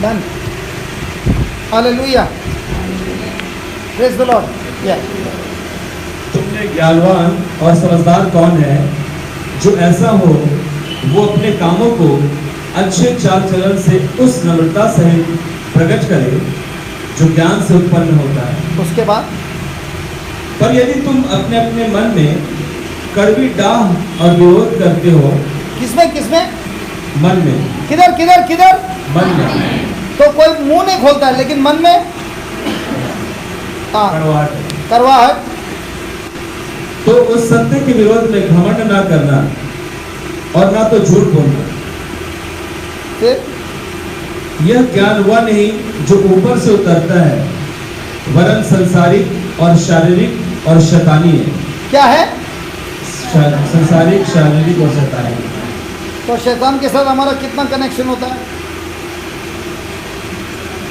Done. Hallelujah. Praise the Lord. Yeah. तुमने ज्ञानवान और समझदार कौन है जो ऐसा हो वो अपने कामों को अच्छे चाल चलन से उस नम्रता सहित प्रकट करे जो ज्ञान से उत्पन्न होता है। उसके बाद पर यदि तुम अपने अपने मन में कड़वी डाह और विरोध करते हो, किसमें किसमें मन में, किधर किधर किधर मन में, तो कोई मुंह नहीं खोलता है लेकिन मन में करवाहट, तो उस सत्य के विरोध में घमंड ना करना और ना तो झूठ बोलना। फिर यह ज्ञान वह नहीं जो ऊपर से उतरता है, वरन संसारिक और शारीरिक और शैतानी है। क्या है? संसारिक, शारीरिक और शैतानी। तो शैतान के साथ हमारा कितना कनेक्शन होता है?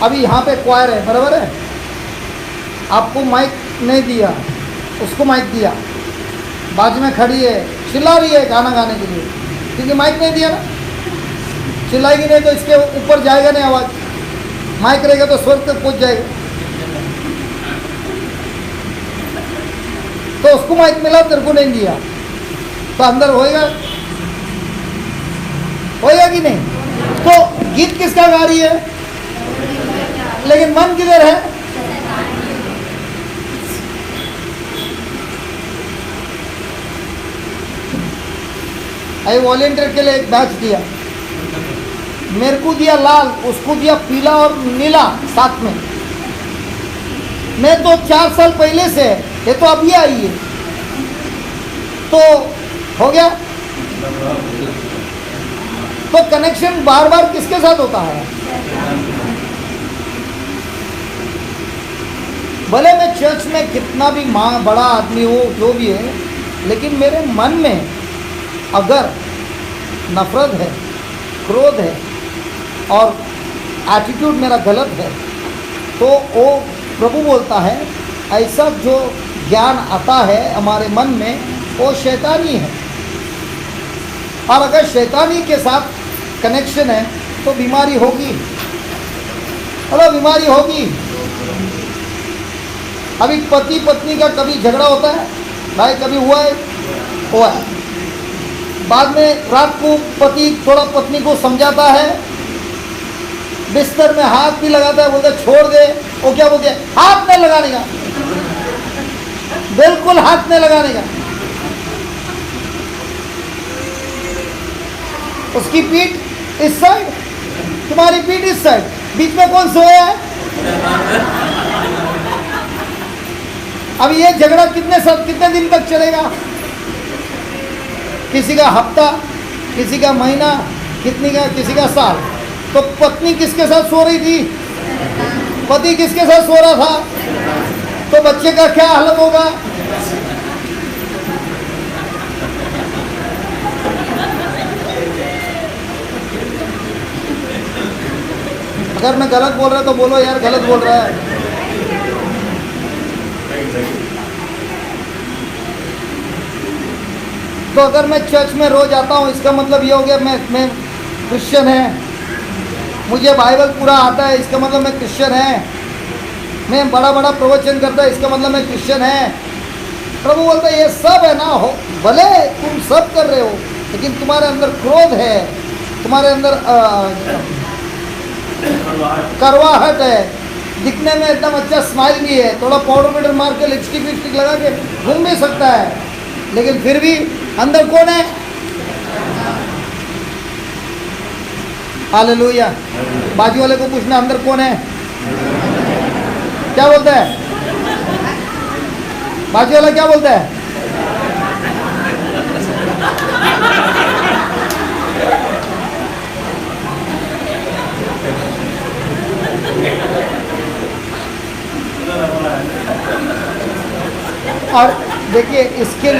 अभी यहाँ पे क्वायर है, बराबर है, आपको माइक नहीं दिया, उसको माइक दिया, बाजू में खड़ी है, चिल्ला रही है गाना गाने के लिए, क्योंकि माइक नहीं दिया ना, चिल्लाएगी नहीं तो इसके ऊपर जाएगा नहीं आवाज़, माइक रहेगा तो स्वर तक पहुँच जाएगा। तो उसको माइक मिला, तेरे को नहीं दिया, तो अंदर होएगा कि नहीं? तो गीत किसका गा रही है, लेकिन मन किधर है? आई वॉलेंटियर के लिए एक बैच दिया, मेरे को दिया लाल, उसको दिया पीला और नीला साथ में। मैं तो 4 साल पहले से, ये तो अभी आई है, तो हो गया। तो कनेक्शन बार बार किसके साथ होता है? भले मैं चर्च में कितना भी बड़ा आदमी हो, जो भी है, लेकिन मेरे मन में अगर नफरत है, क्रोध है और एटीट्यूड मेरा गलत है, तो वो प्रभु बोलता है ऐसा जो ज्ञान आता है हमारे मन में वो शैतानी है। और अगर शैतानी के साथ कनेक्शन है तो बीमारी होगी, हेलो, बीमारी होगी। अभी पति पत्नी का कभी झगड़ा होता है भाई, कभी हुआ है? हुआ है। बाद में रात को पति थोड़ा पत्नी को समझाता है, बिस्तर में हाथ भी लगाता है, बोलता छोड़ दे, वो क्या बोलते हैं, हाथ नहीं लगाने का, बिल्कुल हाथ नहीं लगाने का। उसकी पीठ इस साइड, तुम्हारी पीठ इस साइड, बीच में कौन सोया है? अब ये झगड़ा कितने दिन तक चलेगा? किसी का हफ्ता, किसी का महीना, किसी का साल। तो पत्नी किसके साथ सो रही थी? पति किसके साथ सो रहा था? तो बच्चे का क्या हालत होगा? अगर मैं गलत बोल रहा तो बोलो यार, गलत बोल रहा है। तो अगर मैं चर्च में रोज आता हूँ, इसका मतलब ये हो गया मैं क्रिश्चियन है, मुझे बाइबल पूरा आता है, इसका मतलब मैं क्रिश्चियन है। मैं बड़ा बड़ा प्रवचन करता है, इसका मतलब मैं क्रिश्चियन है। प्रभु बोलता है ये सब है ना, हो भले तुम सब कर रहे हो, लेकिन तुम्हारे अंदर क्रोध है, तुम्हारे अंदर करवाहट है, दिखने में एकदम अच्छा स्माइल भी है, थोड़ा पाउडर वाउडर मार के लिपस्टिक लगा के घूम भी सकता है, लेकिन फिर भी अंदर कौन है? हालेलुया। बाजू वाले को पूछना अंदर कौन है, क्या बोलता है? बाजू वाला क्या बोलता है? और देखिए इसके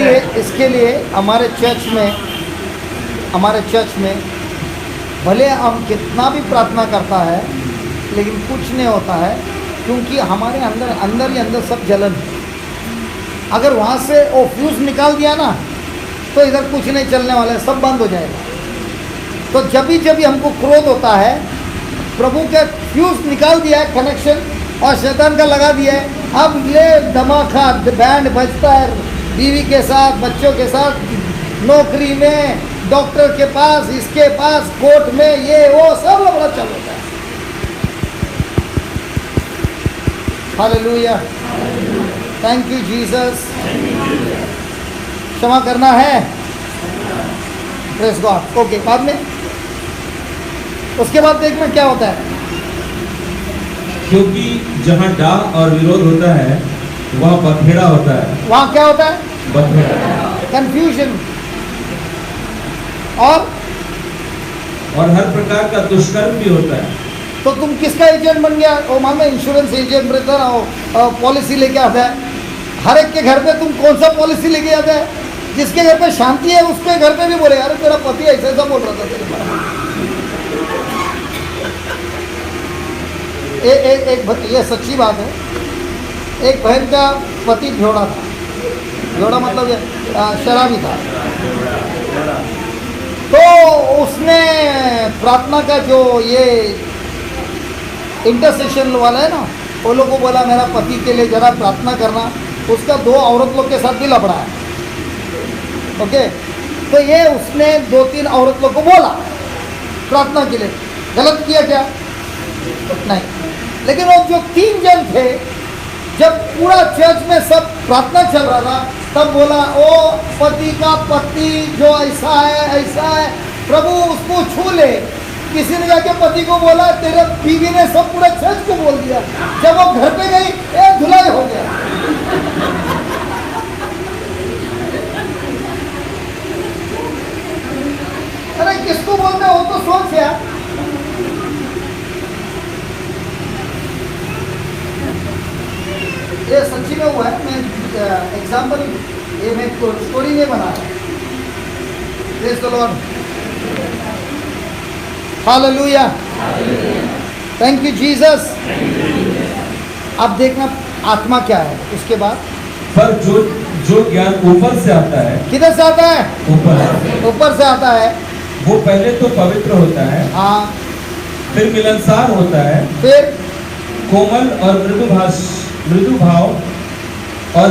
लिए हमारे चर्च में भले हम कितना भी प्रार्थना करता है, लेकिन कुछ नहीं होता है, क्योंकि हमारे अंदर ही अंदर सब जलन है। अगर वहाँ से वो फ्यूज निकाल दिया ना, तो इधर कुछ नहीं चलने वाला है, सब बंद हो जाएगा। तो जब भी हमको क्रोध होता है प्रभु के फ्यूज निकाल दिया है, कनेक्शन, और शैतान का लगा दिया है। अब ये धमाका बैंड बजता है, बीवी के साथ, बच्चों के साथ, नौकरी में, डॉक्टर के पास, इसके पास, कोर्ट में, ये वो सब बड़ा चल होता है। Hallelujah, thank you Jesus. क्षमा करना है, प्रेज गॉड। ओके, बाद में उसके बाद देखना क्या होता है। क्योंकि जहाँ डाह और विरोध होता है वहाँ बखेड़ा होता है। वहां क्या होता है? बखेड़ा। कंफ्यूजन और हर प्रकार का दुष्कर्म भी होता है। तो तुम किसका एजेंट बन गया? वो मान लो इंश्योरेंस एजेंट रहता ना, पॉलिसी लेके आता है। हर एक के घर पे तुम कौन सा पॉलिसी लेके आता है? जिसके घर पे शांति है उसके घर पे भी बोले अरे तेरा पति ऐसा ऐसा बोल रहा था तेरे बारे में। ये सच्ची बात है। एक बहन का पति झोड़ा था, झोड़ा मतलब शराबी था। तो उसने प्रार्थना का जो ये इंटरसेशन वाला है ना, वो लोग को बोला मेरा पति के लिए जरा प्रार्थना करना। उसका 2 औरत लोग के साथ भी लफड़ा है। ओके, तो ये उसने 2-3 औरत लोग को बोला प्रार्थना के लिए। गलत किया क्या? नहीं। लेकिन वो जो 3 जन थे, जब पूरा चर्च में सब प्रार्थना चल रहा था, तब बोला ओ पति का पति जो ऐसा है प्रभु उसको छू ले। किसी ने जाके पति को बोला तेरे बीवी ने सब पूरा चर्च को बोल दिया। जब वो घर पे गई, धुलाई हो गया। अरे किसको बोलते हो तो सोच यार। ये सच्ची में हुआ है। मैं एग्जाम्पल, ये मैं स्टोरी नहीं बना रहा। Praise the Lord, hallelujah, thank you Jesus. अब देखना आत्मा क्या है उसके बाद। पर जो ज्ञान ऊपर से आता है। किधर से आता है? ऊपर से आता है। वो पहले तो पवित्र होता है, हाँ, फिर मिलनसार होता है, फिर कोमल और मृदु भाव और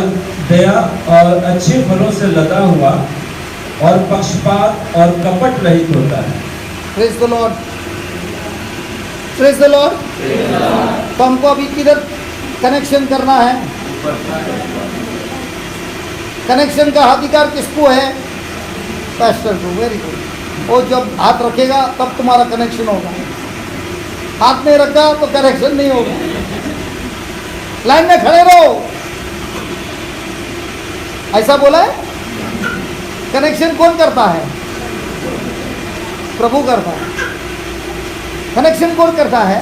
दया और अच्छे फलों से लदा हुआ और पक्षपात और कपट रहित होता है। Praise the Lord, praise the Lord. तो हमको अभी किधर कनेक्शन करना है? कनेक्शन का अधिकार किसको है? पास्टर को। Very good. वो जब हाथ रखेगा तब तुम्हारा कनेक्शन होगा। हाथ नहीं रखा तो कनेक्शन नहीं होगा। लाइन में खड़े रहो, ऐसा बोला है। कनेक्शन कौन करता है? प्रभु करता है। कनेक्शन कौन करता है?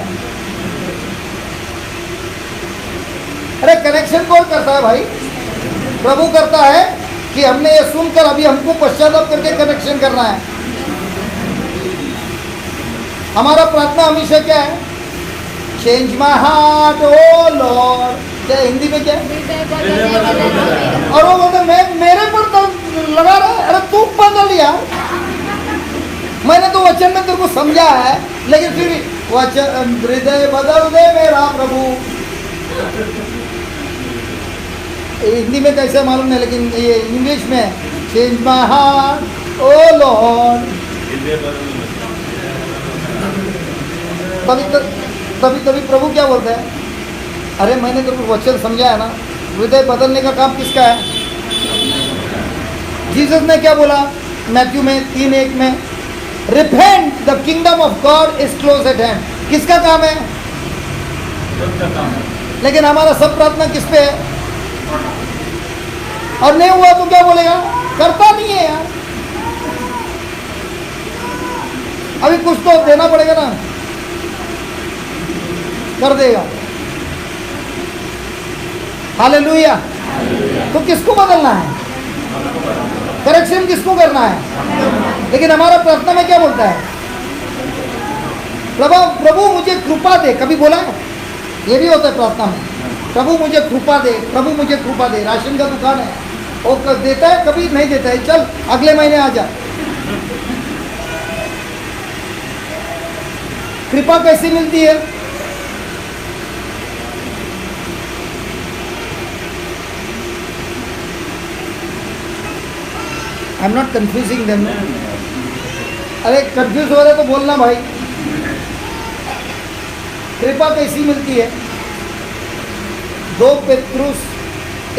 अरे कनेक्शन कौन करता है भाई? प्रभु करता है कि हमने ये सुनकर अभी हमको पश्चाताप करके कनेक्शन करना है। हमारा प्रार्थना हमेशा क्या है? Change my heart O Lord. क्या हिंदी में क्या है? और वो बोलते मैं मेरे पर तो लगा रहा है। अरे तू बदल यार। मैंने तो वचन में तेरे को समझा है, लेकिन फिर भी वचन हृदय बदल दे मेरा प्रभु। हिंदी में कैसे मालूम नहीं, लेकिन ये इंग्लिश में change my heart O Lord. तभी प्रभु क्या बोलते हैं? अरे मैंने तो वचन समझा है ना। हृदय बदलने का काम किसका है? जीसस ने क्या बोला मैथ्यू में 3:1 में? Repent, the kingdom of God is close eight hand. किसका काम है? लेकिन हमारा सब प्रार्थना किस पे है? और नहीं हुआ तो क्या बोलेगा? करता नहीं है यार। अभी कुछ तो देना पड़ेगा ना, कर देगा। हालेलुया। तो किसको बदलना है? करेक्शन किसको करना है? लेकिन हमारा प्रार्थना में क्या बोलता है? प्रभु मुझे कृपा दे। कभी बोला है? ये भी होता है प्रार्थना में, प्रभु मुझे कृपा दे, प्रभु मुझे कृपा दे। राशन का दुकान है, वो देता है, कभी नहीं देता है, चल अगले महीने आ जा। कृपा कैसी मिलती है? I am not confusing them. अरे कंफ्यूज हो रहे तो बोलना भाई। कृपा कैसी मिलती है? 2 पेत्रुस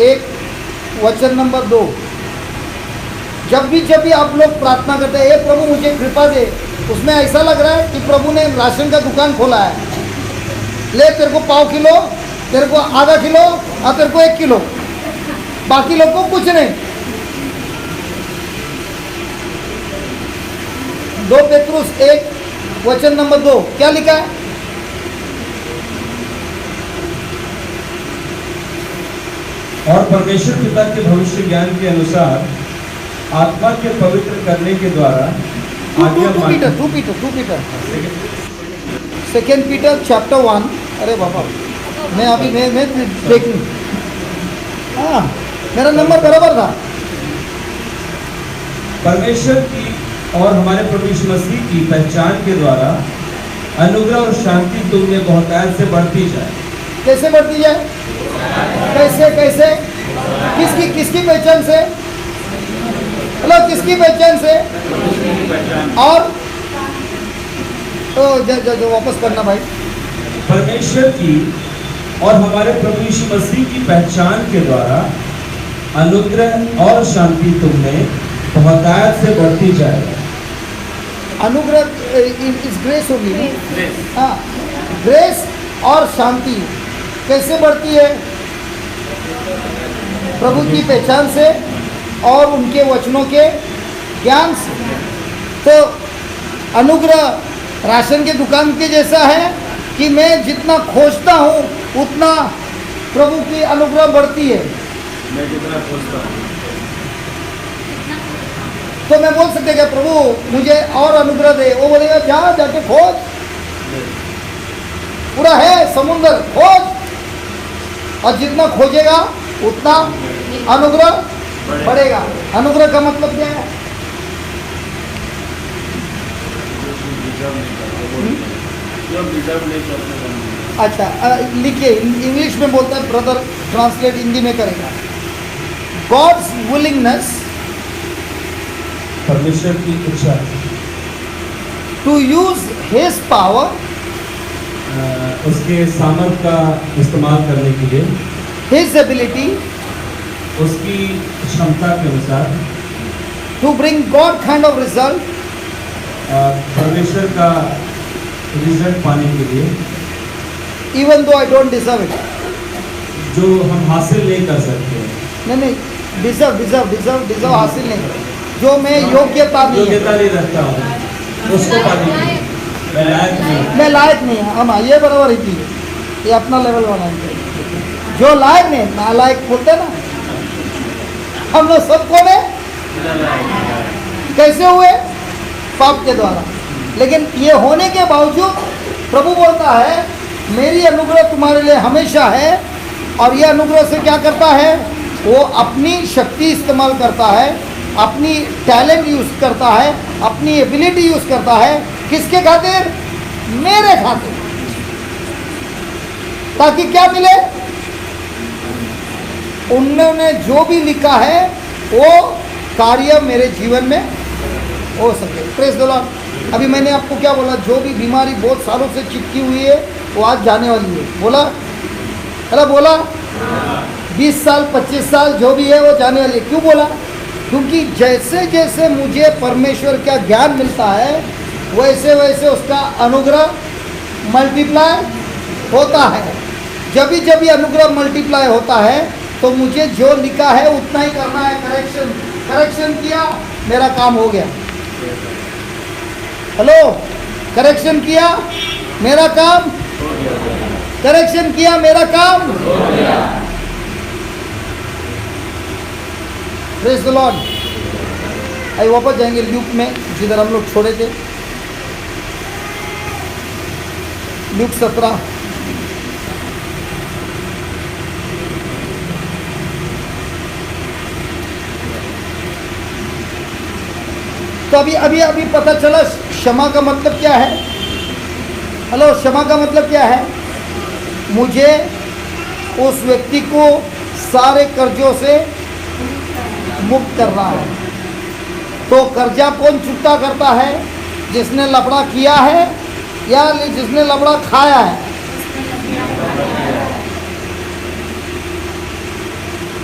1 वचन नंबर 2। जब भी आप लोग प्रार्थना करते हैं, हे प्रभु मुझे कृपा दे, उसमें ऐसा लग रहा है कि प्रभु ने राशन का दुकान खोला है। ले तेरे को पाव किलो, तेरे को आधा किलो और तेरे को 1 किलो, बाकी लोग को कुछ नहीं। 2 पेत्रुस 1 वचन नंबर 2 क्या लिखा है? और परमेश्वर पिता के भविष्य ज्ञान के अनुसार आत्मा के पवित्र करने के द्वारा आज्ञा मानी। 2 पीटर सेकेंड पीटर चैप्टर 1। अरे बाबा मैं अभी मैं देखूँ। हाँ मेरा नंबर बराबर था। परमेश्वर की और हमारे प्रभु यीशु मसीह की पहचान के द्वारा अनुग्रह और शांति तुम में बहुतायत से बढ़ती जाए। कैसे बढ़ती जाए? कैसे किसकी पहचान से? हेलो, किसकी पहचान से? और तो जो वापस करना भाई। परमेश्वर की और हमारे प्रभु यीशु मसीह की पहचान के द्वारा अनुग्रह और शांति तुम में बहुतायत से बढ़ती जाए। अनुग्रह इस ग्रेस होगी। हाँ, ग्रेस और शांति कैसे बढ़ती है? प्रभु की पहचान से और उनके वचनों के ज्ञान से। तो अनुग्रह राशन के दुकान के जैसा है कि मैं जितना खोजता हूँ उतना प्रभु की अनुग्रह बढ़ती है। मैं जितना खोजता हूँ तो मैं बोल सकते क्या प्रभु मुझे और अनुग्रह दे? वो बोलेगा जाके खोज, पूरा है समुंदर, खोज। और जितना खोजेगा उतना अनुग्रह बढ़ेगा। अनुग्रह का मतलब क्या है? अच्छा लिखिए, इंग्लिश में बोलता है ब्रदर, ट्रांसलेट हिंदी में करेगा। गॉड्स विलिंगनेस, परमेश्वर की इच्छा, टू यूज हिज पावर, उसके सामर्थ का इस्तेमाल करने के लिए, हिज एबिलिटी, उसकी क्षमता के अनुसार, to bring God kind of result, परमेश्वर का रिजल्ट पाने के लिए, even though I don't deserve it, जो हम हासिल नहीं कर सकते। नहीं डिजर्व हासिल नहीं, जो मैं योग्यता नहीं रखता हूँ उसको पाने के लिए मैं लायक नहीं। हम ये बराबर ही थी, ये अपना लेवल बनाएंगे। जो लायक नहीं, नालायक बोलते ना, हम लोग सब कौन है? कैसे हुए? पाप के द्वारा। लेकिन ये होने के बावजूद प्रभु बोलता है मेरी अनुग्रह तुम्हारे लिए हमेशा है। और ये अनुग्रह से क्या करता है? वो अपनी शक्ति इस्तेमाल करता है, अपनी टैलेंट यूज करता है, अपनी एबिलिटी यूज करता है। किसके खातिर? मेरे खातिर। ताकि क्या मिले? उन्होंने जो भी लिखा है वो कार्य मेरे जीवन में हो सके। Praise the Lord. अभी मैंने आपको क्या बोला? जो भी बीमारी बहुत सालों से चिपकी हुई है वो आज जाने वाली है। बोला? अरे बोला? 20 साल 25 साल जो भी है वो जाने वाली है। क्यों बोला? क्योंकि जैसे जैसे मुझे परमेश्वर का ज्ञान मिलता है वैसे वैसे उसका अनुग्रह मल्टीप्लाई होता है। जब भी अनुग्रह मल्टीप्लाई होता है तो मुझे जो लिखा है उतना ही करना है। करेक्शन किया, मेरा काम हो गया। हेलो, करेक्शन किया, मेरा काम, करेक्शन किया, मेरा काम हो गया। Praise the Lord. आई वापस जाएंगे ल्यूक में जिधर हम लोग छोड़े थे। ल्यूक 17। तो अभी पता चला क्षमा का मतलब क्या है। हेलो, क्षमा का मतलब क्या है? मुझे उस व्यक्ति को सारे कर्जों से मुक्त करना है। तो कर्जा कौन चुकता करता है? जिसने लफड़ा किया है या जिसने लफड़ा खाया है?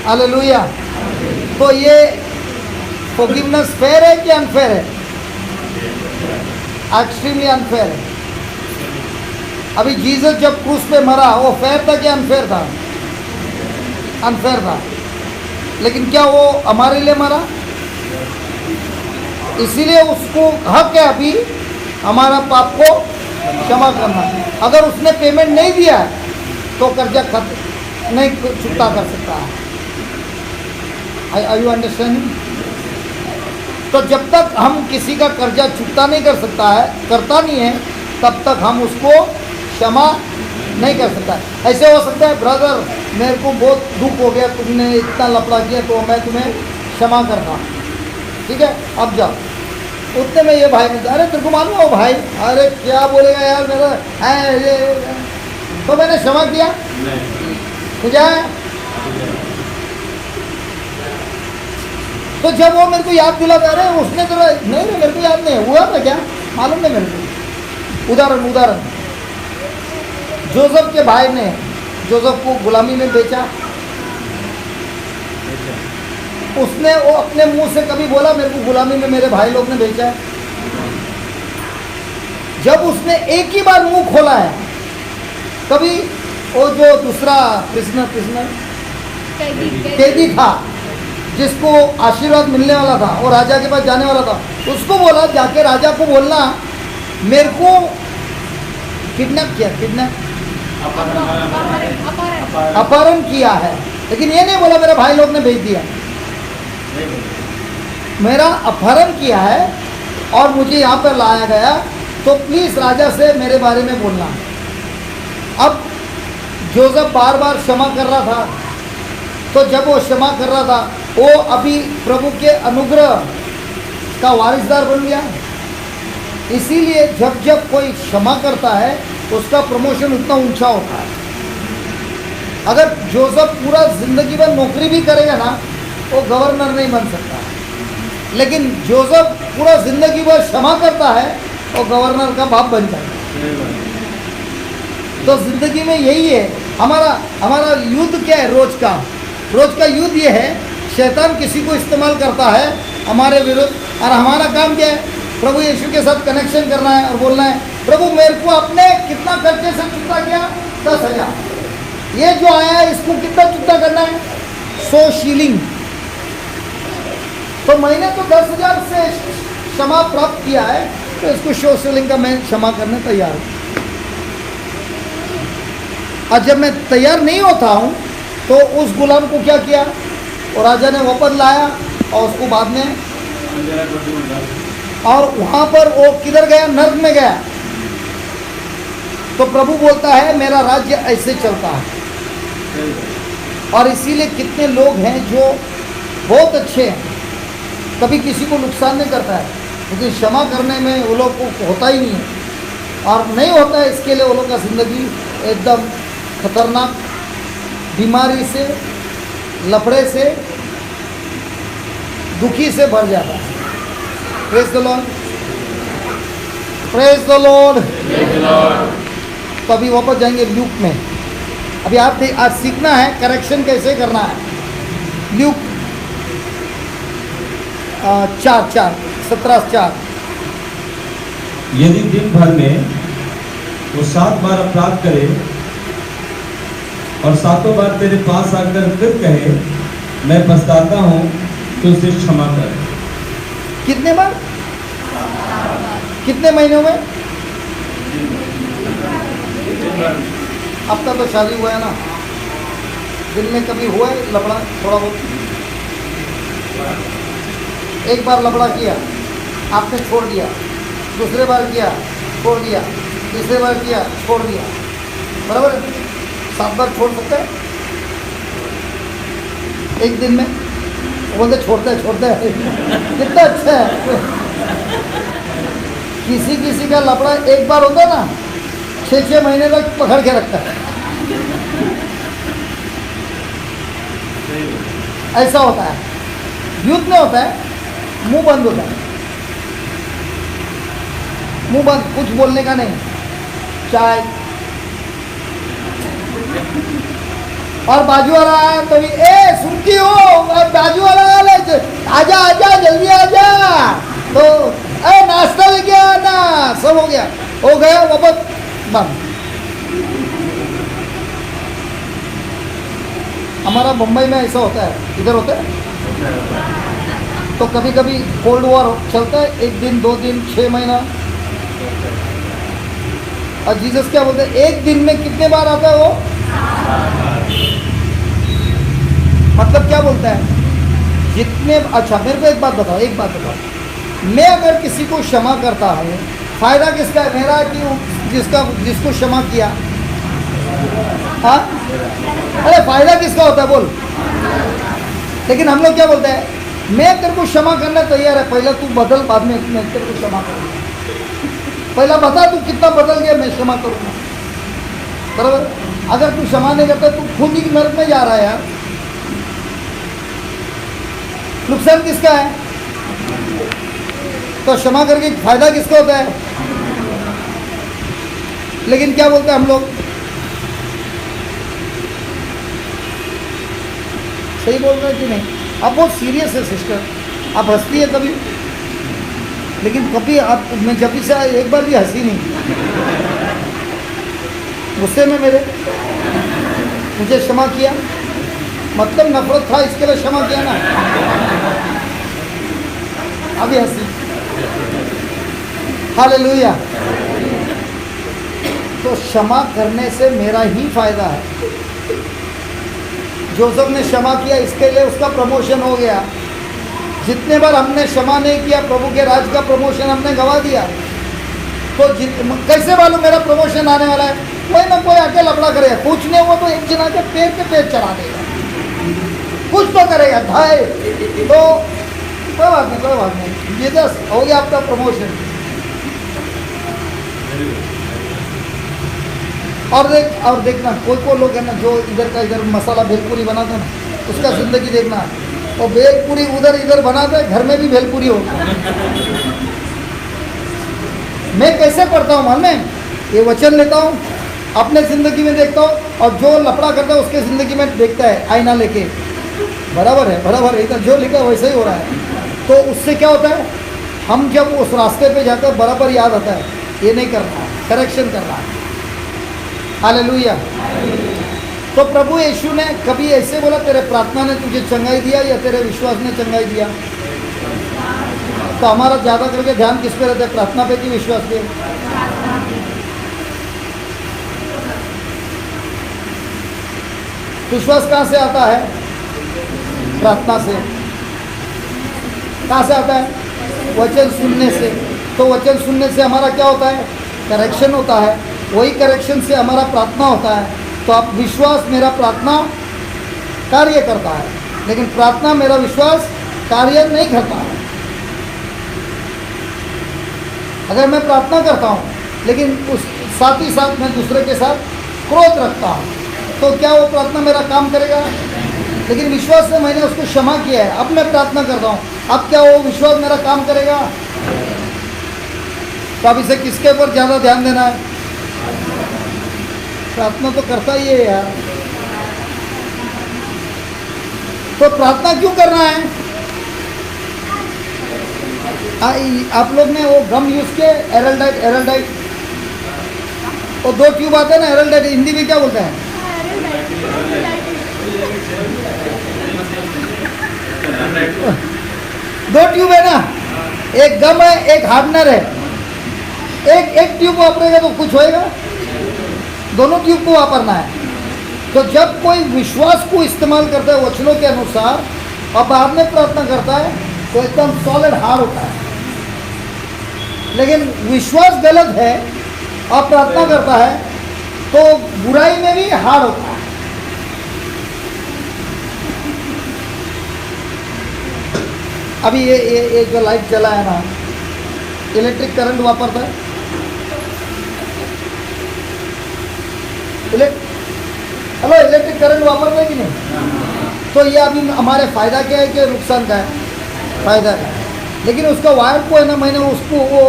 हालेलुया। तो ये फॉरगिवनेस फेयर है कि अनफेयर है? एक्सट्रीमली अनफेयर है। अभी जीसस जब क्रूस पे मरा, वो फेयर था कि अनफेयर था? अनफेयर था। लेकिन क्या वो हमारे लिए मरा? इसीलिए उसको हक है अभी हमारा पाप को क्षमा करना। अगर उसने पेमेंट नहीं दिया तो कर्जा खत्म नहीं चुकता कर सकता है। Are you understanding? तो जब तक हम किसी का कर्जा चुकता नहीं करता नहीं है, तब तक हम उसको क्षमा नहीं कर सकता। ऐसे हो सकता है, ब्रदर मेरे को बहुत दुख हो गया, तुमने इतना लफड़ा किया तो मैं तुम्हें क्षमा करता हूँ, ठीक है, अब जाओ। उतने में ये भाई ने, अरे तेरे को मालूम है वो भाई, अरे क्या बोलेगा यार मेरा तो मैंने क्षमा किया मुझे। तो जब वो मेरे को याद दिलाता, अरे उसने तो नहीं, मेरे को याद नहीं हुआ था, क्या मालूम नहीं मेरे को। उदाहरण, जोसेफ के भाई ने जोसेफ को गुलामी में बेचा। उसने वो अपने मुंह से कभी बोला मेरे को गुलामी में मेरे भाई लोग ने बेचा है? जब उसने एक ही बार मुंह खोला है, कभी वो जो दूसरा प्रिजनर कैदी था जिसको आशीर्वाद मिलने वाला था, वो राजा के पास जाने वाला था, उसको बोला जाके राजा को बोलना मेरे को किडनैप किया, अपहरण किया है। लेकिन ये नहीं बोला मेरे भाई लोग ने भेज दिया, मेरा अपहरण किया है और मुझे यहाँ पर लाया गया, तो प्लीज राजा से मेरे बारे में बोलना। अब जोसेफ बार बार क्षमा कर रहा था, तो जब वो क्षमा कर रहा था, वो अभी प्रभु के अनुग्रह का वारिसदार बन गया। इसीलिए जब जब कोई क्षमा करता है उसका प्रमोशन उतना ऊंचा होता है। अगर जोसेफ पूरा जिंदगी भर नौकरी भी करेगा ना, वो गवर्नर नहीं बन सकता। लेकिन जोसेफ पूरा जिंदगी भर क्षमा करता है, वो गवर्नर का बाप बन जाता है। तो जिंदगी में यही है हमारा युद्ध क्या है? रोज का युद्ध ये है, शैतान किसी को इस्तेमाल करता है हमारे विरुद्ध, और हमारा काम क्या है? प्रभु यीशु के साथ कनेक्शन करना है और बोलना है, प्रभु मेरे को आपने कितना खर्चे से चुकता किया? 10,000। ये जो आया है इसको कितना चुकता करना है? 100 शीलिंग। तो मैंने तो 10,000 से क्षमा प्राप्त किया है, तो इसको 100 शीलिंग का मैं क्षमा करने तैयार हूँ। और जब मैं तैयार नहीं होता हूँ तो उस गुलाम को क्या किया? और राजा ने वापस लाया और उसको बाद में, और वहाँ पर वो किधर गया? नर्क में गया। तो प्रभु बोलता है मेरा राज्य ऐसे चलता है। और इसीलिए कितने लोग हैं जो बहुत अच्छे हैं, कभी किसी को नुकसान नहीं करता है, लेकिन क्षमा करने में वो लोग को होता ही नहीं है। और नहीं होता है, इसके लिए वो लोग का ज़िंदगी एकदम खतरनाक बीमारी से, लफड़े से, दुखी से भर जाता है। Praise the Lord, praise the Lord. तो अभी वापस जाएंगे ल्यूक में। अभी आप आज सीखना है करेक्शन कैसे करना है। ल्यूक 4:17-4। यदि दिन भर में वो 7 बार अपराध करे और 7 बार तेरे पास आकर फिर कहे मैं पछताता हूँ, तो उसे क्षमा कर। कितने बार? कितने महीनों में? अब तक तो शादी हुआ है ना, दिन में कभी हुआ है लफड़ा? थोड़ा बहुत एक बार लफड़ा किया, आपने छोड़ दिया, दूसरे बार किया, छोड़ दिया, तीसरे बार किया, छोड़ दिया, बराबर? 7 बार छोड़ सकते हैं एक दिन में? बोलते छोड़ते हैं कितना अच्छा है। किसी का लफड़ा एक बार होता है ना, 6 महीने तक पकड़ के रखता है। ऐसा होता है, युद्ध में होता है, मुंह बंद होता है, मुंह बंद, कुछ बोलने का नहीं। चाय और बाजू वाला आया तो भी ए सुनती हो, और बाजू वाला आजा आजा जल्दी आजा, तो ए नाश्ता लेके आना, सब हो गया वापस बंद। हमारा मुंबई में ऐसा होता है, इधर होता है। तो कभी कभी कोल्ड वॉर चलता है, 1 दिन 2 दिन 6 महीना। और जीसस क्या बोलते हैं, एक दिन में कितने बार आता है वो? मतलब क्या बोलता है, जितने, अच्छा मेरे को एक बात बताओ, मैं अगर किसी को क्षमा करता है, फायदा किसका है, मेरा कि जिसको क्षमा किया? हाँ, अरे फायदा किसका होता है बोल। लेकिन हम लोग क्या बोलते हैं, मैं तेरे को क्षमा करने तैयार है, पहले तू बदल, बाद में मैं तेरे को क्षमा करूँगा। पहला बता तू कितना बदल गया, मैं क्षमा करूँगा। बराबर, अगर तू क्षमा नहीं करता तू खुद ही नरक में जा रहा है यार। नुकसान किसका है? तो क्षमा करके फायदा किसका होता है? लेकिन क्या बोलते हैं हम लोग, सही बोल रहे हैं कि नहीं? आप बहुत सीरियस है सिस्टर, आप हंसती है कभी, लेकिन कभी आप, मैं जब भी से एक बार भी हंसी नहीं, गुस्से में मेरे, मुझे क्षमा किया, मतलब नफरत था इसके लिए क्षमा किया ना, अभी हंसी। हालेलुया। तो क्षमा करने से मेरा ही फायदा है। जोसेफ ने क्षमा किया, इसके लिए उसका प्रमोशन हो गया। जितने बार हमने क्षमा नहीं किया, प्रभु के राज का प्रमोशन हमने गंवा दिया। तो कैसे मालूम मेरा प्रमोशन आने वाला है? कोई ना कोई आके लफड़ा करेगा, कुछ नहीं हुआ तो एक जना के पैर पे पैर चढ़ा देगा, कुछ तो करेगा भाई। तो कोई बात नहीं, ये बस हो गया आपका प्रमोशन। और देखना, कोई लोग है ना जो इधर का इधर मसाला भेलपूरी बनाता है ना, उसका जिंदगी देखना, और भेलपूरी उधर इधर बनाता है, घर में भी भेलपूरी होता है। मैं कैसे पढ़ता हूँ मन में, ये वचन लेता हूँ, अपने ज़िंदगी में देखता हूँ, और जो लफड़ा करता है उसके ज़िंदगी में देखता है आईना लेके, बराबर है, इधर जो लिखा है वैसे ही हो रहा है। तो उससे क्या होता है, हम जब उस रास्ते पे जाते हैं बराबर याद आता है, ये नहीं करना है, करेक्शन करना है। हालेलुया। तो प्रभु यीशु ने कभी ऐसे बोला तेरे प्रार्थना ने तुझे चंगाई दिया या तेरे विश्वास ने चंगाई दिया? तो हमारा ज़्यादा करके ध्यान किस पे रहता है, प्रार्थना पे कि विश्वास पे? विश्वास कहाँ से आता है? प्रार्थना से। कहाँ से आता है? वचन सुनने से। तो वचन सुनने से हमारा क्या होता है? करेक्शन होता है। वही करेक्शन से हमारा प्रार्थना होता है। तो आप विश्वास मेरा प्रार्थना कार्य करता है, लेकिन प्रार्थना मेरा विश्वास कार्य नहीं करता है। अगर मैं प्रार्थना करता हूँ लेकिन उस साथ ही साथ मैं दूसरे के साथ क्रोध रखता हूँ, तो क्या वो प्रार्थना मेरा काम करेगा? लेकिन विश्वास से मैंने उसको क्षमा किया है, अब मैं प्रार्थना करता हूँ, अब क्या वो विश्वास मेरा काम करेगा? तो अब इसे किसके ऊपर ज़्यादा ध्यान देना है? प्रार्थना तो करता ही है यार। तो प्रार्थना क्यों करना है? आप लोग ने वो गम यूज किया, एरल्डाइट, वो 2 ट्यूब आते हैं ना, एरल्डाइट हिंदी में क्या बोलते हैं? दो ट्यूब है ना, एक गम है, एक हार्डनर है। एक ट्यूब वापरेगा तो कुछ होएगा, दोनों ट्यूब को वापरना है। तो जब कोई विश्वास को इस्तेमाल करता है वचनों के अनुसार और बाद में प्रार्थना करता है तो एकदम सॉलिड हार्ड होता है। लेकिन विश्वास गलत है और प्रार्थना करता है तो बुराई में भी हार्ड होता है। अभी ये जो लाइट जला है ना, इलेक्ट्रिक करंट वापरता है, इलेक्ट्रिक करंट वापरते हैं कि नहीं? तो ये अभी हमारे फ़ायदा क्या है कि नुकसान का है? फ़ायदा है। लेकिन उसका वायर को है ना, मैंने उसको वो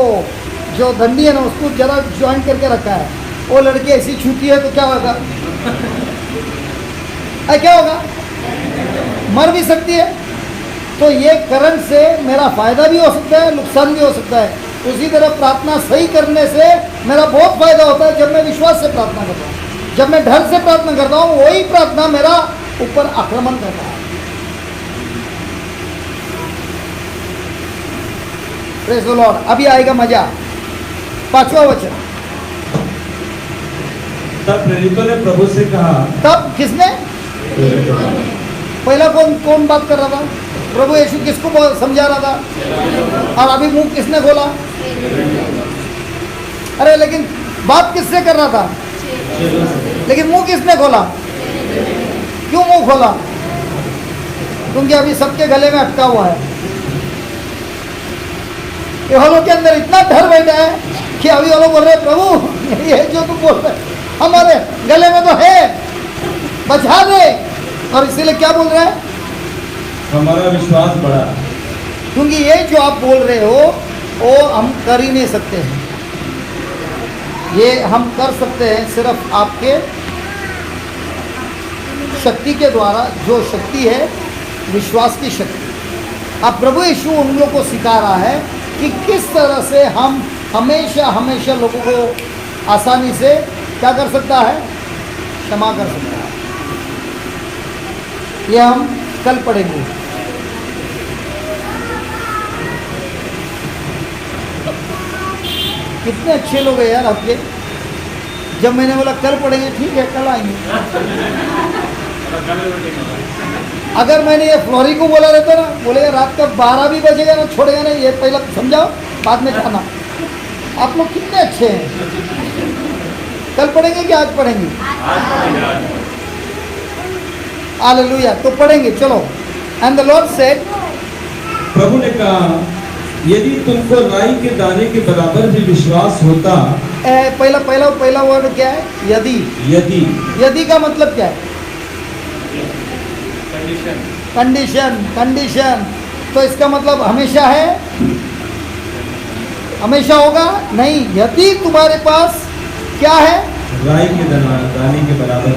जो डंडी है ना उसको जरा ज्वाइन करके रखा है। वो लड़की ऐसी छूती है तो क्या होगा? क्या होगा? मर भी सकती है। तो ये करंट से मेरा फ़ायदा भी हो सकता है, नुकसान भी हो सकता है। उसी तरह प्रार्थना सही करने से मेरा बहुत फ़ायदा होता है जब मैं विश्वास से प्रार्थना करता हूँ। जब मैं डर से प्रार्थना करता हूँ वही प्रार्थना मेरा ऊपर आक्रमण करता है। Praise the Lord. अभी आएगा मजा। 5वां वचन। तब प्रेरितों ने प्रभु से कहा। तब किसने? पहला कौन बात कर रहा था? प्रभु यीशु किसको समझा रहा था? और अभी मुंह किसने खोला? अरे लेकिन बात किससे कर रहा था? लेकिन मुंह किसने खोला? क्यों मुंह खोला? क्योंकि अभी सबके गले में अटका हुआ है। ये के अंदर इतना डर बैठा है कि अभी वो लोग बोल रहे हैं प्रभु ये जो तुम बोल रहे हमारे गले में तो है, बचा दे। और इसीलिए क्या बोल रहे हैं? हमारा विश्वास बढ़ा। क्योंकि ये जो आप बोल रहे हो वो हम कर ही नहीं सकते हैं। ये हम कर सकते हैं सिर्फ आपके शक्ति के द्वारा, जो शक्ति है विश्वास की शक्ति। अब प्रभु यीशु उन लोगों को सिखा रहा है कि किस तरह से हम हमेशा लोगों को आसानी से क्या कर सकता है? क्षमा कर सकता है। ये हम कल पढ़ेंगे। कितने अच्छे लोग हैं यार आपके। जब मैंने बोला कल पढ़ेंगे, ठीक है कल आएंगे। अगर मैंने ये फ्लोरी को बोला रहता ना, बोलेगा रात का 12 भी बजेगा ना, छोड़ेगा नहीं, ये पहले समझाओ बाद में खाना। आप लोग कितने अच्छे हैं। कल पढ़ेंगे कि आज पढ़ेंगे? हालेलुया। तो पढ़ेंगे, चलो। एंड द लॉर्ड सेड, प्रभु ने कहा यदि तुमको राई के दाने के बराबर भी विश्वास होता। पहला वर्ड क्या है? यदि। यदि यदि का मतलब क्या है? कंडीशन। तो इसका मतलब हमेशा है? हमेशा होगा नहीं। यदि तुम्हारे पास क्या है? राई के दाने के बराबर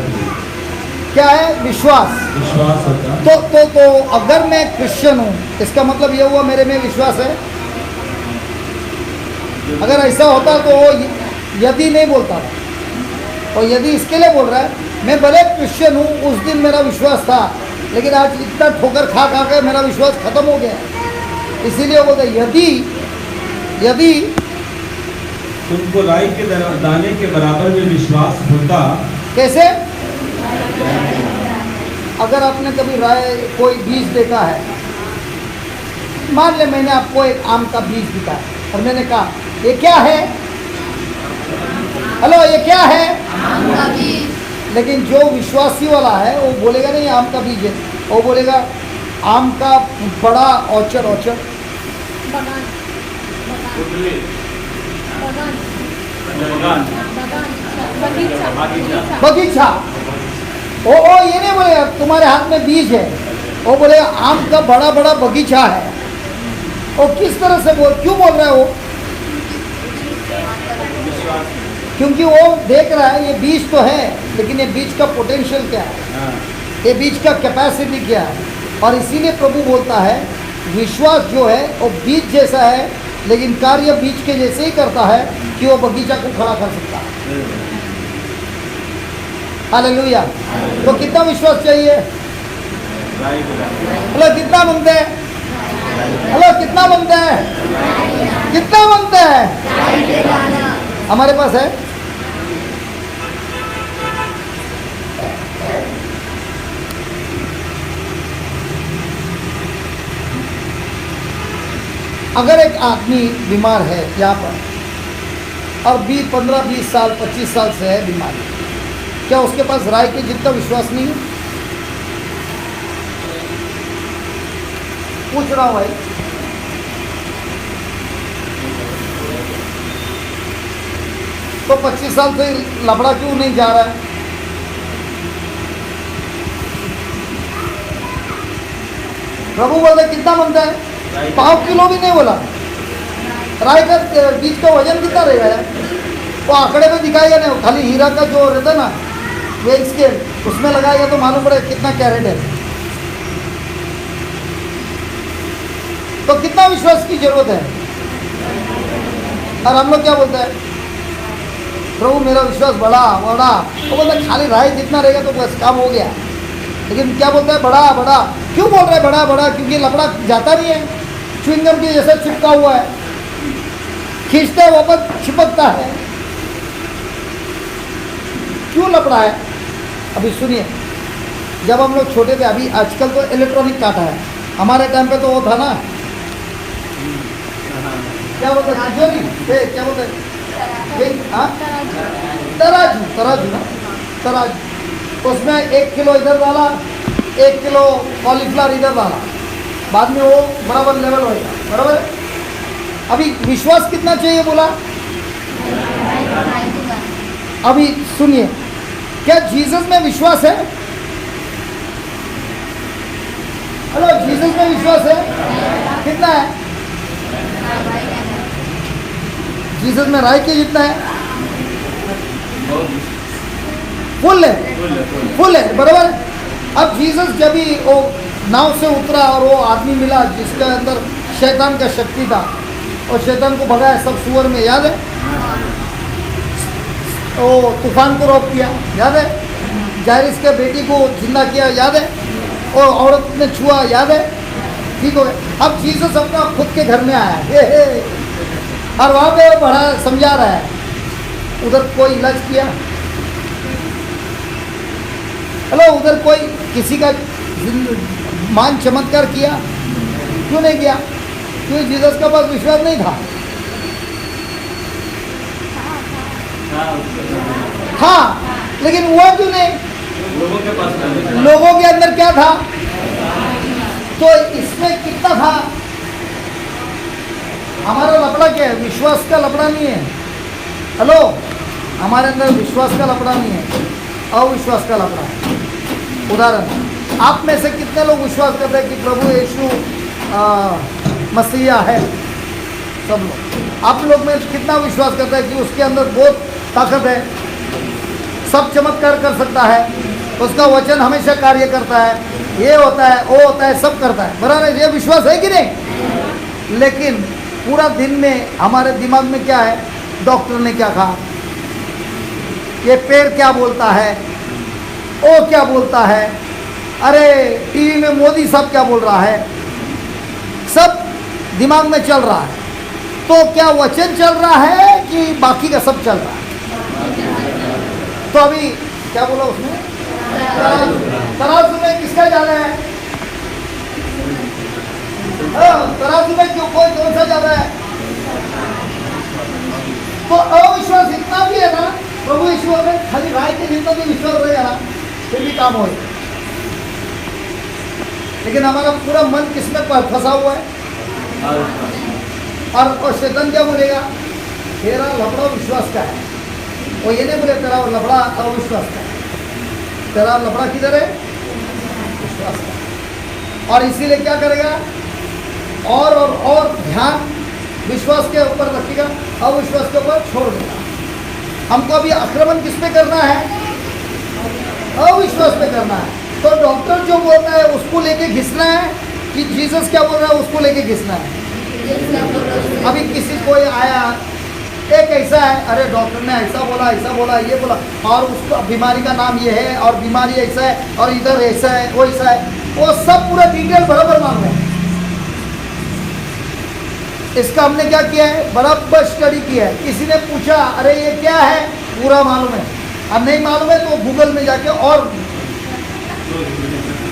क्या है? विश्वास होता। तो अगर मैं क्रिश्चियन हूँ, इसका मतलब ये हुआ मेरे में विश्वास है। अगर ऐसा होता तो यदि नहीं बोलता। और यदि इसके लिए बोल रहा है, मैं भले क्रिश्चियन हूँ, उस दिन मेरा विश्वास था, लेकिन आज इतना ठोकर खा के मेरा विश्वास खत्म हो गया। इसीलिए बोलते यदि तुमको राई के दाने के बराबर में विश्वास होता। कैसे? अगर आपने कभी कोई बीज देखा है, मान ले मैंने आपको एक आम का बीज दिखाया और मैंने कहा ये क्या है? हेलो, ये क्या है? आम का बीज। लेकिन जो विश्वासी वाला है वो बोलेगा नहीं आम का बीज है, वो बोलेगा आम का बड़ा ऑर्चर्ड बगीचा। ओ ये नहीं बोलेगा तुम्हारे हाथ में बीज है, वो बोलेगा आम का बड़ा बगीचा है। वो किस तरह से क्यों बोल रहा है वो? क्योंकि वो देख रहा है ये बीज तो है, लेकिन ये बीज का पोटेंशियल क्या है, ये बीज का कैपेसिटी क्या है। और इसीलिए प्रभु बोलता है विश्वास जो है वो बीज जैसा है, लेकिन कार्य बीज के जैसे ही करता है कि वो बगीचा को खड़ा कर सकता है। हालेलुया। तो कितना विश्वास चाहिए? हेलो, कितना मांगते हैं? हेलो, कितना मांगते हैं? कितना मांगते हैं? हमारे पास है। अगर एक आदमी बीमार है यहाँ पर और 15-20 साल 25 साल से है बीमार, क्या उसके पास राय के जितना विश्वास नहीं है? पूछ रहा हूँ भाई। तो 25 साल से लफड़ा क्यों नहीं जा रहा है? प्रभु बोलते कितना बनता है, 5 किलो भी नहीं बोला। राई का बीज का वजन कितना रहेगा यार, वो आंकड़े में दिखाएगा नहीं, खाली हीरा का जो रहता है ना वेट स्केल उसमें लगाएगा तो मालूम पड़ेगा कितना कैरेट है। तो कितना विश्वास की जरूरत है। और हम लोग क्या बोलते हैं, प्रभु मेरा विश्वास बड़ा बड़ा, वो बोलते हैं खाली राय जितना रहेगा तो बस काम हो गया। लेकिन क्या बोलता है बड़ा बड़ा, क्यों बोल रहा है बड़ा बड़ा, क्योंकि लपड़ा जाता नहीं है, च्युइंगम के जैसा चिपका हुआ है, खींचता है वापस चिपकता है, क्यों लपड़ा है। अभी सुनिए, जब हम लोग छोटे थे, अभी आजकल तो इलेक्ट्रॉनिक काटा है, हमारे टाइम पे तो वो था ना, क्या बोलते हैं तिजोरी, क्या बोलते हैं, तराजू, तराजू ना, तराजू, उसमें 1 किलो इधर डाला, 1 किलो कॉलीफ्लावर इधर डाला, बाद में वो बराबर लेवल होगा, बराबर है। अभी विश्वास कितना चाहिए बोला। अभी सुनिए, क्या जीसस में विश्वास है। हेलो, जीसस में विश्वास है कितना है, जीसस में राय के जितना है, फुल है, फुल है, बराबर है। अब जीसस जब भी वो नाव से उतरा और वो आदमी मिला जिसके अंदर शैतान का शक्ति था और शैतान को भगाया सब सुअर में, याद है, वो तूफान को रोक दिया, याद है, जायरिस के बेटी को जिंदा किया, याद है, और औरत ने छुआ, याद है, ठीक हो गया। अब जीसस अपना खुद के घर में आया, हे और वहाँ पे वो बड़ा समझा रहा है, उधर कोई इलाज किया, हेलो, उधर कोई किसी का मान चमत्कार किया, क्यों नहीं किया, क्योंकि जीसस का पास विश्वास नहीं था। हाँ, लेकिन हुआ क्यों नहीं, लोगों के अंदर क्या था, तो इसमें कितना था। हमारा लपड़ा क्या है, विश्वास का लपड़ा नहीं है। हेलो, हमारे अंदर विश्वास का लपड़ा नहीं है, अविश्वास का लपड़ा है। उदाहरण, आप में से कितने लोग विश्वास करते हैं कि प्रभु यीशु मसीहा है, सब लोग। आप लोग में कितना विश्वास करता है कि उसके अंदर बहुत ताकत है, सब चमत्कार कर सकता है, उसका वचन हमेशा कार्य करता है, ये होता है वो होता है, सब करता है, बराबर है, ये विश्वास है कि नहीं। लेकिन पूरा दिन में हमारे दिमाग में क्या है, डॉक्टर ने क्या कहा, ये पेड़ क्या बोलता है, वो क्या बोलता है, अरे टीवी में मोदी साहब क्या बोल रहा है, सब दिमाग में चल रहा है। तो क्या वचन चल रहा है कि बाकी का सब चल रहा है। तो अभी क्या बोला उसने, तराजू में किसका ज्यादा है, तराजू में क्यों, कोई कौन सा ज्यादा है। तो अविश्वास इतना भी है ना, प्रभु यीशु में खाली राय के जितना भी विश्वास रहेगा ना फिर भी काम होगा। लेकिन हमारा पूरा मन किसमें फंसा हुआ है, और शैतान क्या बोलेगा, तेरा लफड़ा विश्वास का है, वो ये नहीं बोले तेरा लफड़ा अविश्वास का है, तेरा लफड़ा किधर है, विश्वास का। और इसीलिए क्या करेगा, और ध्यान विश्वास के ऊपर रखेगा, अविश्वास के ऊपर छोड़ देगा। हमको अभी आक्रमण किस पे करना है, अविश्वास पे करना है। तो डॉक्टर जो बोल रहा है उसको लेके घिसना है कि जीसस क्या बोल रहा है उसको लेके घिसना है। अभी किसी कोई आया, एक ऐसा है, अरे डॉक्टर ने ऐसा बोला, ये बोला, और उसको बीमारी का नाम ये है और बीमारी ऐसा है और इधर ऐसा है वो ऐसा है, वो सब पूरा डिटेल बराबर मांग रहे हैं। इसका हमने क्या किया है, बराबर स्टडी किया है। किसी ने पूछा अरे ये क्या है, पूरा मालूम है, अब नहीं मालूम है तो गूगल में जाके और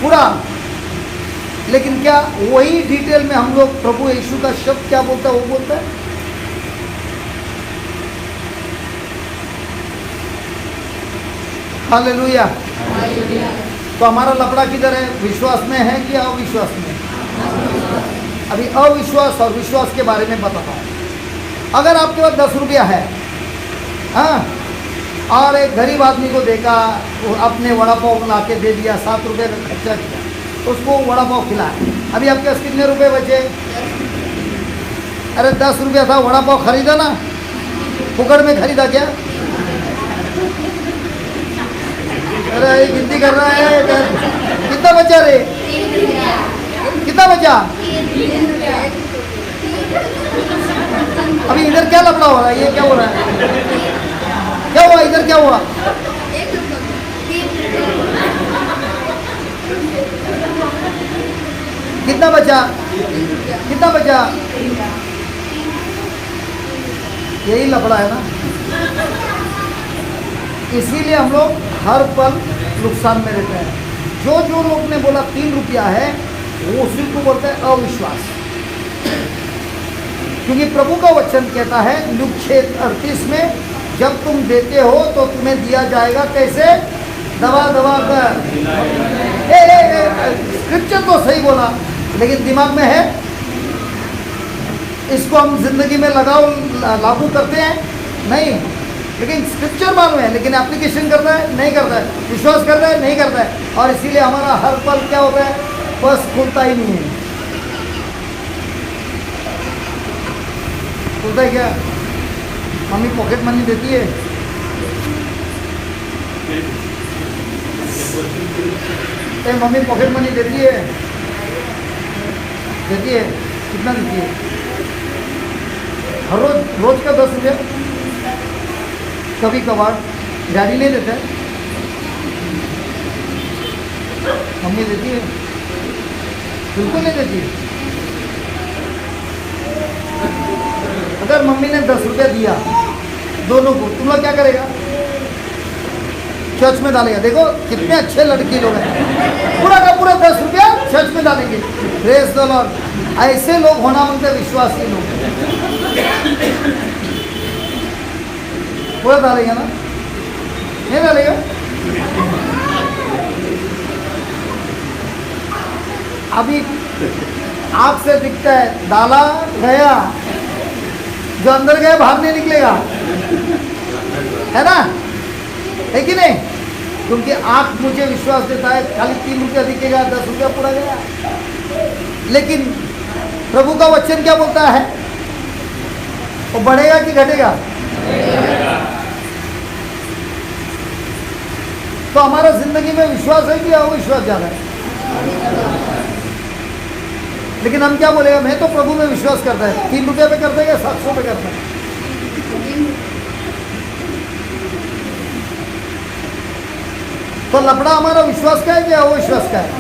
पूरा। लेकिन क्या वही डिटेल में हम लोग प्रभु यीशु का शब्द क्या बोलता है वो बोलता है। हालेलुया। तो हमारा लफड़ा किधर है, विश्वास में है कि अविश्वास में। अभी अविश्वास और विश्वास के बारे में बताता हूँ। अगर आपके पास 10 रुपया है, हाँ, और एक गरीब आदमी को देखा, वो अपने वड़ा पाव ला के दे दिया, 7 रुपये का खर्चा किया, उसको वड़ा पाव खिलाया, अभी आपके पास कितने रुपए बचे? अरे 10 रुपया था, वड़ा पाव खरीदा ना, फुकड़ में खरीदा क्या? अरे ये गिनती कर रहा है। कितना बचा रे? कितना बचा? अभी इधर क्या लफड़ा हो रहा है? ये क्या हो रहा है? क्या हुआ इधर, क्या हुआ? कितना बचा? कितना बचा? यही लफड़ा है ना, इसीलिए हम लोग हर पल नुकसान में रहते हैं। जो लोग ने बोला 3 रुपया है, वो उसी को बोलते हैं अविश्वास। क्योंकि प्रभु का वचन कहता है लूक 6:38 में, जब तुम देते हो तो तुम्हें दिया जाएगा कैसे? दबा दबा कर। स्क्रिप्चर तो सही बोला, लेकिन दिमाग में है? इसको हम जिंदगी में लागू करते हैं? नहीं। लेकिन स्क्रिप्चर मालूम है, लेकिन एप्लीकेशन करता है? नहीं करता है। विश्वास करता है? नहीं करता है। और इसीलिए हमारा हर पल क्या होता है? बस खुलता ही नहीं है। खुलता है क्या? मम्मी पॉकेट मनी देती है? मम्मी पॉकेट मनी देती है? देती है? कितना देती है? हर रोज का 10 रुपया? कभी कभार डैडी नहीं देता है, मम्मी देती है? बिल्कुल नहीं देती। अगर मम्मी ने 10 रुपया दिया दोनों को, तुम लोग क्या करेगा? चर्च में डालेगा। देखो कितने अच्छे लड़के लोग हैं, पूरा का पूरा 10 रुपया चर्च में डालेंगे। Praise the Lord. ऐसे लोग होना मांगते, विश्वासी लोग पूरा डालेगा ना? नहीं डालेगा? अभी आँख से दिखता है, डाला गया, जो अंदर गया बाहर नहीं निकलेगा, है ना? है कि नहीं? क्योंकि आँख मुझे विश्वास देता है खाली 3 रुपया दिखेगा, 10 रुपया पूरा गया। लेकिन प्रभु का वचन क्या बोलता है? वो बढ़ेगा कि घटेगा? तो हमारा जिंदगी में विश्वास है कि अविश्वास ज्यादा है? लेकिन हम क्या बोलेगा? मैं तो प्रभु में विश्वास करता है। 3 रुपये पे करता है या 700 पे करता है? तो लफड़ा हमारा विश्वास का है कि अविश्वास का है?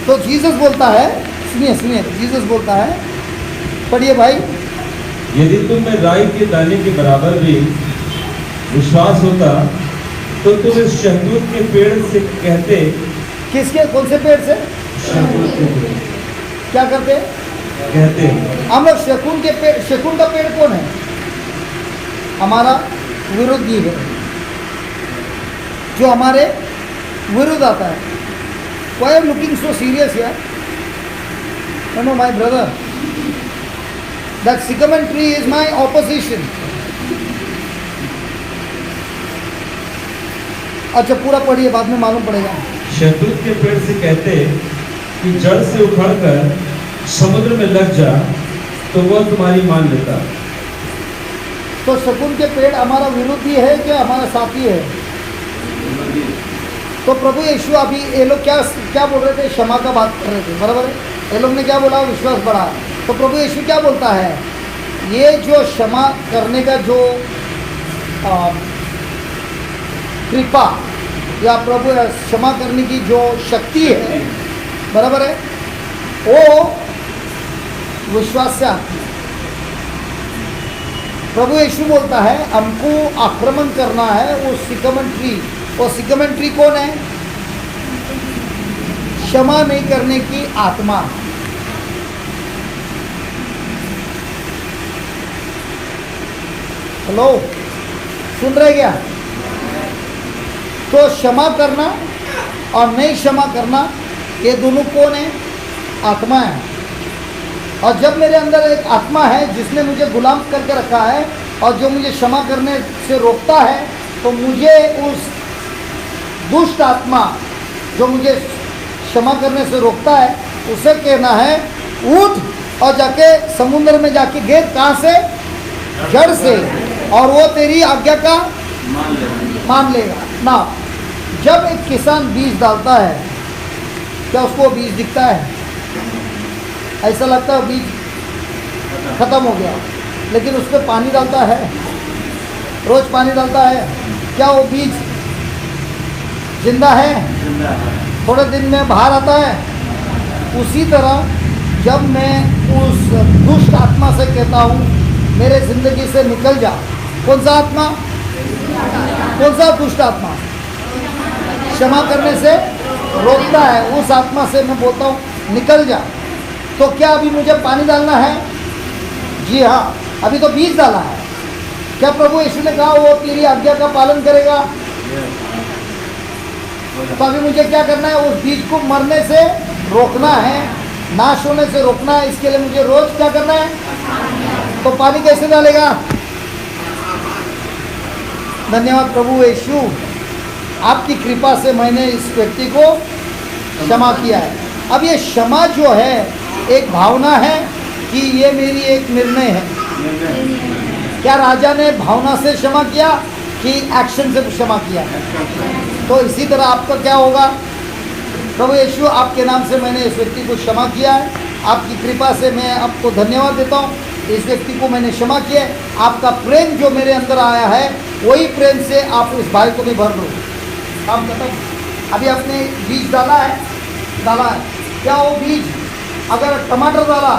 तो जीसस बोलता है, सुनिए सुनिए, जीसस बोलता है, पढ़िए भाई। यदि तुम में राई के दाने के बराबर भी विश्वास होता तो तुम इस शहतूत के पेड़ से कहते। किसके? कौन से पेड़ से? शहतूत के पेड़। क्या करते? कहते। हम लोग शकुन के पेड़। शकुन का पेड़ कौन है? हमारा विरोधी है, जो हमारे विरुद्ध आता है। Why are you looking so serious here? No, my brother. That sycamore tree is my opposition. अच्छा पूरा पढ़िए, बाद में मालूम पड़ेगा। शहतूत के पेड़ से कहते कि जड़ से उखड़कर समुद्र में लग जा तो वह तुम्हारी मान लेता। तो शकुन के पेड़ हमारा विरोधी है कि हमारा साथी है? तो प्रभु यीशु अभी ये लोग क्या बोल रहे थे? क्षमा का बात कर रहे थे, बराबर है? ये लोग ने क्या बोला? विश्वास बढ़ा। तो प्रभु यीशु क्या बोलता है? ये जो क्षमा करने का जो कृपा या प्रभु क्षमा करने की जो शक्ति है, बराबर है, वो विश्वास से आती है। प्रभु यीशु बोलता है हमको आक्रमण करना है वो सिकमन ट्री। वो सिकमन ट्री कौन है? क्षमा नहीं करने की आत्मा। हेलो, सुन रहे क्या? तो क्षमा करना और नहीं क्षमा करना, ये दोनों कौन है? आत्मा है। और जब मेरे अंदर एक आत्मा है जिसने मुझे गुलाम करके रखा है और जो मुझे क्षमा करने से रोकता है, तो मुझे उस दुष्ट आत्मा जो मुझे क्षमा करने से रोकता है, उसे कहना है उठ और जाके समुद्र में जाके गिर। कहाँ से? जड़ से, और वो तेरी आज्ञा का मान लेगा ना। जब एक किसान बीज डालता है, क्या उसको बीज दिखता है? ऐसा लगता है बीज खत्म हो गया, लेकिन उस पर पानी डालता है, रोज पानी डालता है, क्या वो बीज जिंदा है? थोड़े दिन में बाहर आता है। उसी तरह जब मैं उस दुष्ट आत्मा से कहता हूँ मेरे जिंदगी से निकल जा, कौन सा आत्मा? कौन सा दुष्ट आत्मा? क्षमा करने से रोकता है, उस आत्मा से मैं बोलता हूँ निकल जा। तो क्या अभी मुझे पानी डालना है? जी हाँ, अभी तो बीज डाला है। क्या प्रभु यीशु ने कहा वो तेरी आज्ञा का पालन करेगा? तो अभी मुझे क्या करना है? उस बीज को मरने से रोकना है, नाश होने से रोकना है। इसके लिए मुझे रोज क्या करना है? तो पानी कैसे डालेगा? धन्यवाद प्रभु यीशु, आपकी कृपा से मैंने इस व्यक्ति को क्षमा किया है। अब ये क्षमा जो है एक भावना है कि ये मेरी एक निर्णय है? क्या राजा ने भावना से क्षमा किया कि एक्शन से क्षमा किया? तो इसी तरह आपका क्या होगा? प्रभु यीशु, आपके नाम से मैंने इस व्यक्ति को क्षमा किया है, आपकी कृपा से मैं आपको धन्यवाद देता हूँ। इस व्यक्ति को मैंने क्षमा किया है, आपका प्रेम जो मेरे अंदर आया है वही प्रेम से आप इस भाई को भी भर दो। काम खत्म। अभी आपने बीज डाला है, क्या वो बीज अगर टमाटर डाला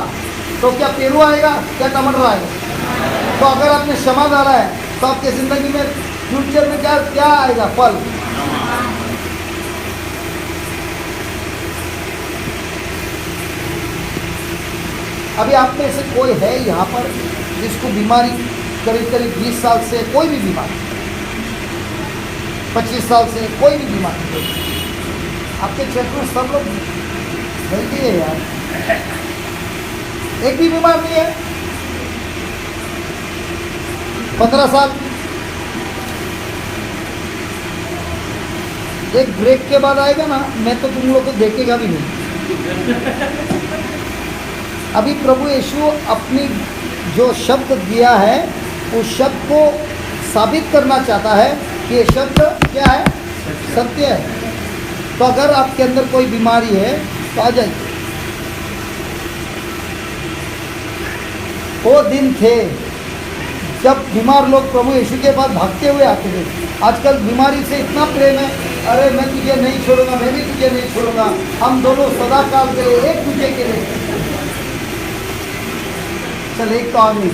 तो क्या पेरू आएगा? क्या टमाटर आएगा? तो अगर आपने क्षमा डाला है तो आपकी ज़िंदगी में फ्यूचर में क्या आएगा? फल। अभी आप में से कोई है यहाँ पर जिसको बीमारी करीब 20 साल से, कोई भी बीमारी, 25 साल से कोई भी बीमारी? आपके क्षेत्र में सब लोग हेल्दी है यार, एक भी बीमार नहीं है। 15 साल, एक ब्रेक के बाद आएगा ना, मैं तो तुम लोग को देखेगा भी नहीं। अभी प्रभु यीशु अपनी जो शब्द दिया है उस शब्द को साबित करना चाहता है कि ये शब्द क्या है? सत्य है। तो अगर आपके अंदर कोई बीमारी है तो आ जाइए। वो दिन थे जब बीमार लोग प्रभु यीशु के पास भागते हुए आते थे। आजकल बीमारी से इतना प्रेम है, अरे मैं तुझे नहीं छोड़ूंगा, मैं भी तुझे नहीं छोड़ूंगा, हम दोनों सदा काल के लिए एक दूसरे के लिए। चल एक तो आ गई।